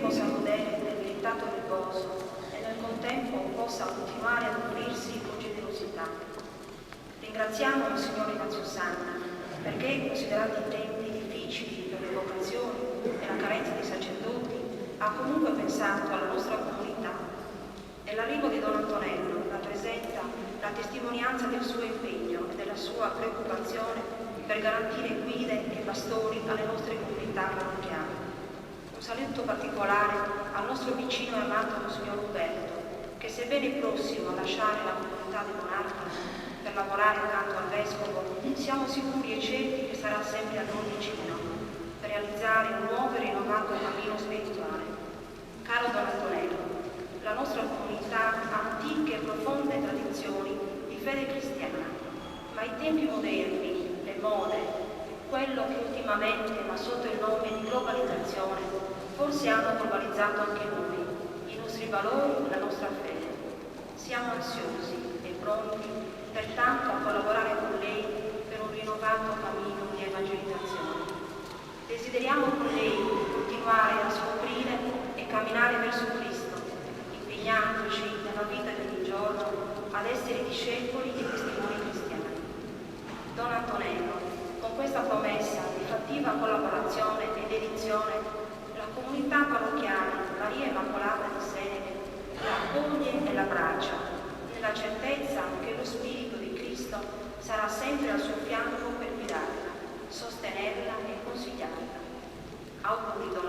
possa godere del meritato riposo e nel contempo possa continuare ad offrirsi con generosità. Ringraziamo il Signore Ignazio Sanna perché, considerati i tempi difficili per le vocazioni e la carenza di sacerdoti, ha comunque pensato alla nostra comunità. E l'arrivo di Don Antonello rappresenta la testimonianza del suo impegno e della sua preoccupazione per garantire guide e pastori alle nostre comunità parrocchiali. Un saluto particolare al nostro vicino e amato Monsignor Roberto, che sebbene prossimo a lasciare la comunità di Monarchi per lavorare accanto al Vescovo, siamo sicuri e certi che sarà sempre a noi vicino per realizzare un nuovo e rinnovato cammino spirituale. Caro Don Antonello, la nostra comunità ha antiche e profonde tradizioni di fede cristiana, ma i tempi moderni, le mode, quello che ultimamente va sotto il nome di globalizzazione, forse hanno globalizzato anche noi, i nostri valori, la nostra fede. Siamo ansiosi e pronti pertanto a collaborare con lei per un rinnovato cammino di evangelizzazione. Desideriamo con lei continuare a scoprire e camminare verso Cristo, impegnandoci nella vita di ogni giorno ad essere discepoli e testimoni cristiani. Don Antonello, con questa promessa di fattiva collaborazione e dedizione, la comunità parrocchiale Maria Immacolata di Senede la accoglie e l'abbraccia, nella certezza che lo Spirito di Cristo sarà sempre al suo fianco per guidarla, sostenerla e consigliarla. Auguri, Don